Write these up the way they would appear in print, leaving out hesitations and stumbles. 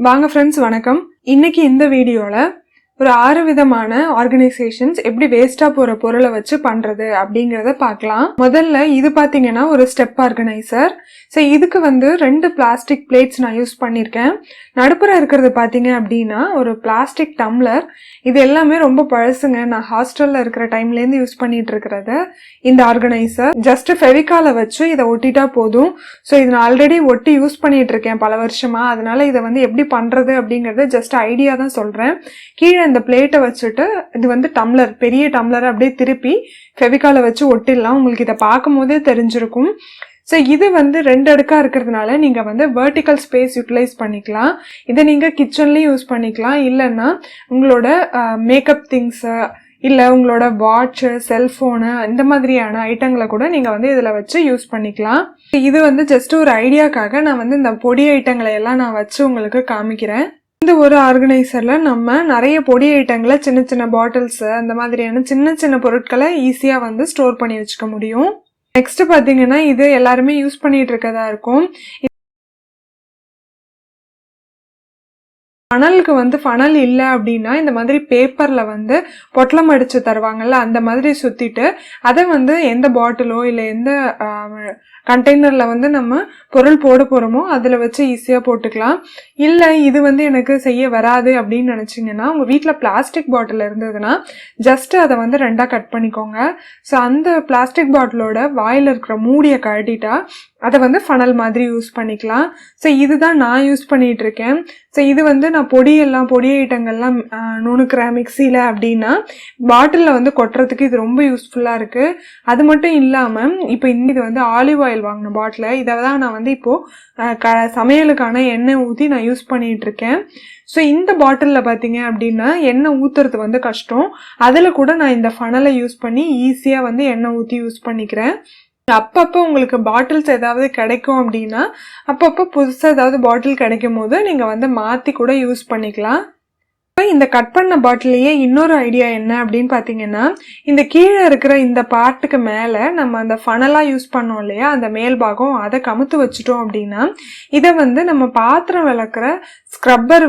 வாங்க ஃப்ரெண்ட்ஸ், வணக்கம். இன்னைக்கு இந்த வீடியோல ஒரு 6 விதமான ஆர்கனைசேஷன்ஸ் எப்படி வேஸ்டா போற பொருளை வச்சு பண்றது அப்படிங்கறத பார்க்கலாம். முதல்ல இது பாத்தீங்கன்னா ஒரு ஸ்டெப் ஆர்கனைசர். ஸோ இதுக்கு 2 பிளாஸ்டிக் பிளேட்ஸ் நான் யூஸ் பண்ணியிருக்கேன். நடுப்புற இருக்கிறது பாத்தீங்க அப்படின்னா ஒரு பிளாஸ்டிக் டம்ளர். இது எல்லாமே ரொம்ப பழசுங்க. நான் ஹாஸ்டல்ல இருக்கிற டைம்லேருந்து யூஸ் பண்ணிட்டு இருக்கிறது இந்த ஆர்கனைசர். ஜஸ்ட் ஃபெவிகாலை வச்சு இதை ஒட்டிட்டா போதும். ஸோ இது நான் ஆல்ரெடி ஒட்டி யூஸ் பண்ணிட்டு இருக்கேன் பல வருஷமா. அதனால இதை எப்படி பண்றது அப்படிங்கறது ஜஸ்ட் ஐடியா தான் சொல்றேன். கீழே இந்த பிளேட்டை வச்சுட்டு இது டம்ளர், பெரிய டம்ளரை அப்படியே திருப்பி ஃபெவிகாலை வச்சு ஒட்டிடலாம். உங்களுக்கு இதை பார்க்கும் போதே தெரிஞ்சிருக்கும். ஸோ இது 2 அடுக்கா இருக்கிறதுனால நீங்க வெர்டிக்கல் ஸ்பேஸ் யூட்டிலைஸ் பண்ணிக்கலாம். இதை நீங்க கிச்சன்லயும் யூஸ் பண்ணிக்கலாம், இல்லைன்னா உங்களோட மேக்கப் திங்ஸ் இல்ல உங்களோட வாட்ச், செல்போனு இந்த மாதிரியான ஐட்டங்களை கூட நீங்க இதுல வச்சு யூஸ் பண்ணிக்கலாம். இது ஜஸ்ட் ஒரு ஐடியாக்காக நான் இந்த பொடி ஐட்டங்களை எல்லாம் நான் வச்சு உங்களுக்கு காமிக்கிறேன். இந்த ஒரு ஆர்கனைசர்ல நம்ம நிறைய பொடி ஐட்டங்களை, சின்ன சின்ன பாட்டில்ஸ், அந்த மாதிரியான சின்ன சின்ன பொருட்களை ஈஸியா ஸ்டோர் பண்ணி வச்சுக்க முடியும். நெக்ஸ்ட் பாத்தீங்கன்னா இது எல்லாருமே யூஸ் பண்ணிட்டு இருக்கதா இருக்கும். ஃபனலுக்கு ஃபனல் இல்லை அப்படின்னா இந்த மாதிரி பேப்பர்ல பொட்டலம் அடிச்சு தருவாங்கல்ல, அந்த மாதிரி சுத்திட்டு அதை எந்த பாட்டிலோ இல்லை எந்த கண்டெய்னர்ல நம்ம பொருள் போட போறோமோ அதுல வச்சு ஈஸியா போட்டுக்கலாம். இல்லை இது எனக்கு செய்ய வராது அப்படின்னு நினைச்சீங்கன்னா உங்க வீட்டுல பிளாஸ்டிக் பாட்டில் இருந்ததுன்னா ஜஸ்ட் அதை 2ஆ கட் பண்ணிக்கோங்க. ஸோ அந்த பிளாஸ்டிக் பாட்டிலோட வாயில இருக்கிற மூடியை கழட்டிட்டா அதை ஃபனல் மாதிரி யூஸ் பண்ணிக்கலாம். ஸோ இதுதான் நான் யூஸ் பண்ணிட்டு இருக்கேன். ஸோ இது நான் பொடி ஐட்டங்கள்லாம் நுணுக்கிறேன் மிக்சியில அப்படின்னா பாட்டிலில் கொட்டுறதுக்கு இது ரொம்ப யூஸ்ஃபுல்லா இருக்கு. அது மட்டும் இல்லாம இப்போ இது ஆலிவ் ஆயில் வாங்கின பாட்டில், இதை தான் நான் இப்போ சமையலுக்கான எண்ணெய் ஊற்றி நான் யூஸ் பண்ணிட்டு இருக்கேன். ஸோ இந்த பாட்டிலில் பார்த்தீங்க அப்படின்னா எண்ணெய் ஊற்றுறது கஷ்டம். அதில் கூட நான் இந்த ஃபனலை யூஸ் பண்ணி ஈஸியாக எண்ணெய் ஊற்றி யூஸ் பண்ணிக்கிறேன். அப்பப்போ உங்களுக்கு பாட்டில்ஸ் ஏதாவது கிடைக்கும் அப்படின்னா அப்பப்போ புதுசாக ஏதாவது பாட்டில் கிடைக்கும் போது நீங்கள் மாற்றி கூட யூஸ் பண்ணிக்கலாம். இந்த கட் பண்ண பாட்டிலேயே இன்னொரு ஐடியா என்ன அப்படின்னு பாத்தீங்கன்னா, இந்த கீழே இருக்கிற இந்த பார்ட்டுக்கு மேல நம்ம அந்த ஃபனலா யூஸ் பண்ணோம் இல்லையா, அந்த மேல் பாகம், அதை கமுத்து வச்சுட்டோம் அப்படின்னா இதை நம்ம பாத்திரம் விளக்குற ஸ்க்ரப்பர்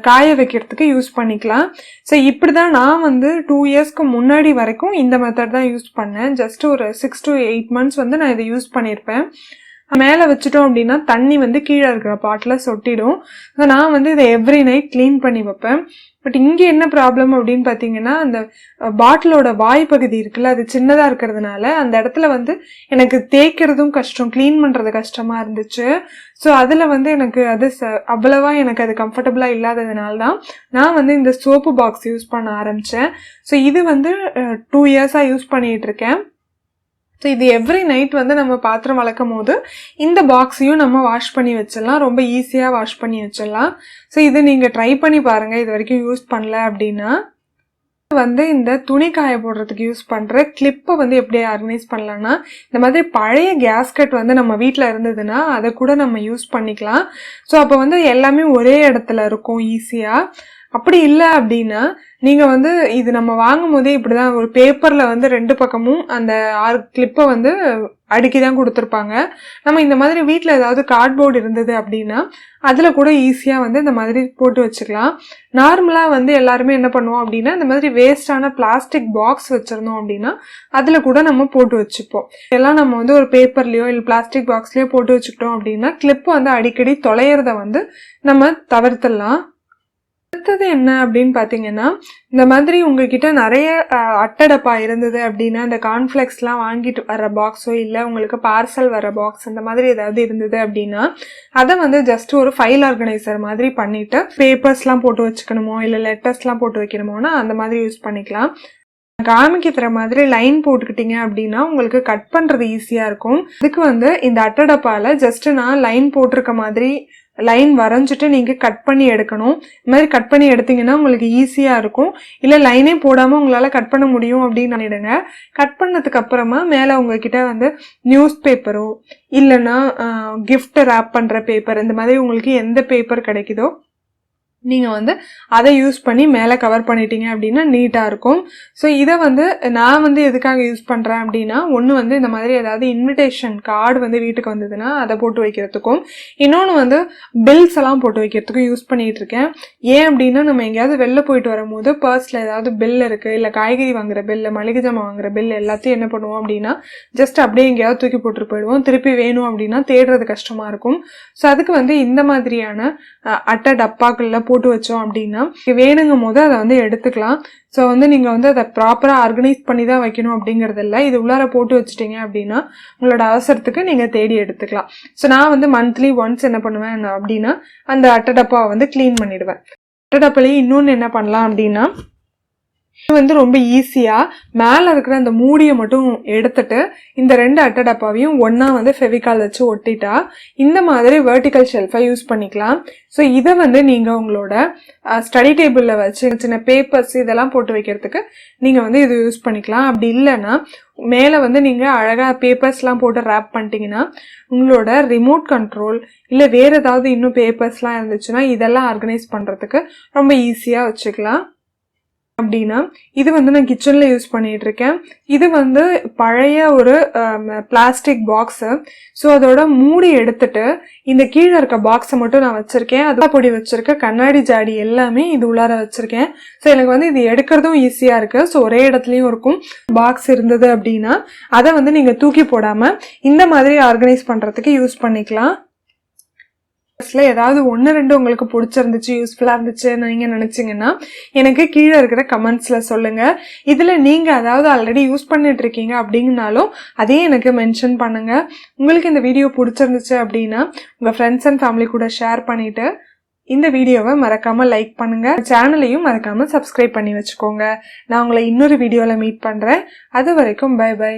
காய வைக்கிறதுக்கு யூஸ் பண்ணிக்கலாம். ஸோ இப்படிதான் நான் 2 இயர்ஸ்க்கு முன்னாடி வரைக்கும் இந்த மெத்தட் தான் யூஸ் பண்ணேன். ஜஸ்ட் ஒரு 6 to 8 months நான் இதை யூஸ் பண்ணியிருப்பேன். மேலே வச்சுட்டோம் அப்படின்னா தண்ணி கீழே இருக்கிற பாட்டில் சொட்டிடும். நான் இதை எவ்ரி நைட் கிளீன் பண்ணி வைப்பேன். பட் இங்கே என்ன ப்ராப்ளம் அப்படின்னு பார்த்தீங்கன்னா, அந்த பாட்டிலோட வாய்ப்பகுதி இருக்குல்ல, அது சின்னதாக இருக்கிறதுனால அந்த இடத்துல எனக்கு தேய்க்கிறதும் கஷ்டம், கிளீன் பண்ணுறது கஷ்டமாக இருந்துச்சு. ஸோ அதில் எனக்கு அது அவ்வளவா எனக்கு அது கம்ஃபர்டபுளாக இல்லாததுனால தான் நான் இந்த சோப்பு பாக்ஸ் யூஸ் பண்ண ஆரம்பித்தேன். ஸோ இது 2 இயர்ஸாக யூஸ் பண்ணிகிட்டு இருக்கேன். ஸோ இது எவ்ரி நைட் நம்ம பாத்திரம் வளர்க்கும் போது இந்த பாக்ஸையும் நம்ம வாஷ் பண்ணி வச்சிடலாம். ரொம்ப ஈஸியாக வாஷ் பண்ணி வச்சிடலாம். ஸோ இது நீங்கள் ட்ரை பண்ணி பாருங்கள், இது வரைக்கும் யூஸ் பண்ணல அப்படின்னா. இந்த துணி காய போடுறதுக்கு யூஸ் பண்ணுற கிளிப்பை எப்படி ஆர்கனைஸ் பண்ணலாம்னா, இந்த மாதிரி பழைய கேஸ்கட் நம்ம வீட்டில் இருந்ததுன்னா அதை கூட நம்ம யூஸ் பண்ணிக்கலாம். ஸோ அப்போ எல்லாமே ஒரே இடத்துல இருக்கும் ஈஸியாக. அப்படி இல்லை அப்படின்னா நீங்க இது நம்ம வாங்கும் போதே இப்படிதான் ஒரு பேப்பர்ல 2 பக்கமும் அந்த 6 கிளிப்பை அடுக்கிதான் கொடுத்துருப்பாங்க. நம்ம இந்த மாதிரி வீட்டுல ஏதாவது கார்ட்போர்டு இருந்தது அப்படின்னா அதுல கூட ஈஸியா இந்த மாதிரி போட்டு வச்சுக்கலாம். நார்மலா எல்லாருமே என்ன பண்ணுவோம் அப்படின்னா இந்த மாதிரி வேஸ்டான பிளாஸ்டிக் பாக்ஸ் வச்சிருந்தோம் அப்படின்னா அதுல கூட நம்ம போட்டு வச்சுப்போம். எல்லாம் நம்ம ஒரு பேப்பர்லயோ இல்லை பிளாஸ்டிக் பாக்ஸ்லயோ போட்டு வச்சுக்கிட்டோம் அப்படின்னா கிளிப் அடிக்கடி தொலைறத நம்ம தவிர்த்திடலாம். அடுத்தது என்ன அப்படின்னு பாத்தீங்கன்னா, இந்த மாதிரி உங்ககிட்ட நிறைய அட்டடப்பா இருந்தது அப்படின்னா, இந்த கார்ன்ஃபிளெக்ஸ்லாம் வாங்கிட்டு வர்ற பாக்ஸோ இல்லை உங்களுக்கு பார்சல் வர பாக்ஸ் இந்த மாதிரி ஏதாவது இருந்தது அப்படின்னா அதை ஜஸ்ட் ஒரு ஃபைல் ஆர்கனைசர் மாதிரி பண்ணிட்டு பேப்பர்ஸ்லாம் போட்டு வச்சுக்கணுமோ இல்லை லெட்டர்ஸ்லாம் போட்டு வைக்கணுமோனா அந்த மாதிரி யூஸ் பண்ணிக்கலாம். காமிக்கிற மாதிரி லைன் போட்டுக்கிட்டீங்க அப்படின்னா உங்களுக்கு கட் பண்றது ஈஸியா இருக்கும். இதுக்கு இந்த அட்டடப்பால ஜஸ்ட் நான் லைன் போட்டிருக்க மாதிரி லைன் வரைஞ்சிட்டு நீங்க கட் பண்ணி எடுக்கணும். இந்த மாதிரி கட் பண்ணி எடுத்தீங்கன்னா உங்களுக்கு ஈஸியா இருக்கும். இல்ல லைனே போடாம உங்களால கட் பண்ண முடியும் அப்படின்னு நினைடுங்க. கட் பண்ணதுக்கு அப்புறமா மேல உங்ககிட்ட நியூஸ் பேப்பரோ இல்லைன்னா கிஃப்ட் ரேப் பண்ற பேப்பர், இந்த மாதிரி உங்களுக்கு எந்த பேப்பர் கிடைக்குதோ நீங்கள் வந்து அதை யூஸ் பண்ணி மேலே கவர் பண்ணிட்டீங்க அப்படின்னா நீட்டாக இருக்கும். ஸோ இதை வந்து நான் வந்து எதுக்காக யூஸ் பண்ணுறேன் அப்படின்னா, ஒன்று வந்து இந்த மாதிரி ஏதாவது இன்விடேஷன் கார்டு வந்து வீட்டுக்கு வந்ததுன்னா அதை போட்டு வைக்கிறதுக்கும், இன்னொன்று வந்து பில்ஸ் எல்லாம் போட்டு வைக்கிறதுக்கும் யூஸ் பண்ணிகிட்டு இருக்கேன். ஏன் அப்படின்னா, நம்ம எங்கேயாவது வெளில போயிட்டு வரும்போது பர்ஸில் ஏதாவது பில் இருக்குது, இல்லை காய்கறி வாங்குற பில்லு, மளிகை ஜாமான் வாங்குற பில் எல்லாத்தையும் என்ன பண்ணுவோம் அப்படின்னா, ஜஸ்ட் அப்படியே எங்கேயாவது தூக்கி போட்டு போயிடுவோம். திருப்பி வேணும் அப்படின்னா தேடுறது கஷ்டமாக இருக்கும். ஸோ அதுக்கு வந்து இந்த மாதிரியான அட்டை டப்பாக்களில் போட்டு வச்சோம் அப்படின்னா வேணுங்கும் போது அதை வந்து எடுத்துக்கலாம். ஸோ வந்து நீங்கள் வந்து அதை ப்ராப்பராக ஆர்கனைஸ் பண்ணி தான் வைக்கணும் அப்படிங்கிறது இல்லை. இது உள்ளார போட்டு வச்சுட்டீங்க அப்படின்னா உங்களோட அவசரத்துக்கு நீங்கள் தேடி எடுத்துக்கலாம். ஸோ நான் வந்து மந்த்லி ஒன்ஸ் என்ன பண்ணுவேன் அப்படின்னா, அந்த அட்டை டப்பாவை வந்து க்ளீன் பண்ணிடுவேன். அட்டை டப்பாலேயே இன்னொன்று என்ன பண்ணலாம் அப்படின்னா, இது வந்து ரொம்ப ஈஸியாக மேலே இருக்கிற அந்த மூடியை மட்டும் எடுத்துட்டு இந்த 2 அட்டை டப்பாவையும் ஒன்றா வந்து ஃபெவிகால் வச்சு ஒட்டிட்டா இந்த மாதிரி வெர்டிக்கல் ஷெல்ஃபை யூஸ் பண்ணிக்கலாம். ஸோ இதை வந்து நீங்கள் உங்களோட ஸ்டடி டேபிளில் வச்சு சின்ன பேப்பர்ஸ் இதெல்லாம் போட்டு வைக்கிறதுக்கு நீங்கள் வந்து இது யூஸ் பண்ணிக்கலாம். அப்படி இல்லைன்னா மேலே வந்து நீங்கள் அழகாக பேப்பர்ஸ்லாம் போட்டு ரேப் பண்ணிட்டீங்கன்னா உங்களோட ரிமோட் கண்ட்ரோல் இல்லை வேறு ஏதாவது இன்னும் பேப்பர்ஸ்லாம் இருந்துச்சுன்னா இதெல்லாம் ஆர்கனைஸ் பண்ணுறதுக்கு ரொம்ப ஈஸியாக வச்சுக்கலாம். அப்படின்னா இது வந்து நான் கிச்சன்ல யூஸ் பண்ணிட்டு இருக்கேன். இது வந்து பழைய ஒரு பிளாஸ்டிக் பாக்ஸு. ஸோ அதோட மூடி எடுத்துட்டு இந்த கீழே இருக்க பாக்ஸை மட்டும் நான் வச்சிருக்கேன். அது பொடி வச்சிருக்கேன், கண்ணாடி ஜாடி எல்லாமே இது உள்ளார வச்சிருக்கேன். ஸோ எனக்கு வந்து இது எடுக்கிறதும் ஈஸியா இருக்கு. ஸோ ஒரே இடத்துலயும் இருக்கும். பாக்ஸ் இருந்தது அப்படின்னா அதை வந்து நீங்க தூக்கி போடாம இந்த மாதிரி ஆர்கனைஸ் பண்றதுக்கு யூஸ் பண்ணிக்கலாம். ஏதாவது 1-2 உங்களுக்கு பிடிச்சிருந்துச்சு, யூஸ்ஃபுல்லா இருந்துச்சு நீங்க நினைச்சீங்கன்னா எனக்கு கீழே இருக்கிற கமெண்ட்ஸ்ல சொல்லுங்க. இதுல நீங்க அதாவது ஆல்ரெடி யூஸ் பண்ணிட்டு இருக்கீங்க அப்படிங்கனாலும் அதையும் எனக்கு மென்ஷன் பண்ணுங்க. உங்களுக்கு இந்த வீடியோ பிடிச்சிருந்துச்சு அப்படின்னா உங்க ஃப்ரெண்ட்ஸ் அண்ட் ஃபேமிலி கூட ஷேர் பண்ணிட்டு இந்த வீடியோவை மறக்காம லைக் பண்ணுங்க. சேனலையும் மறக்காம சப்ஸ்கிரைப் பண்ணி வச்சுக்கோங்க. நான் உங்களை இன்னொரு வீடியோல மீட் பண்றேன். அது வரைக்கும் பை பை.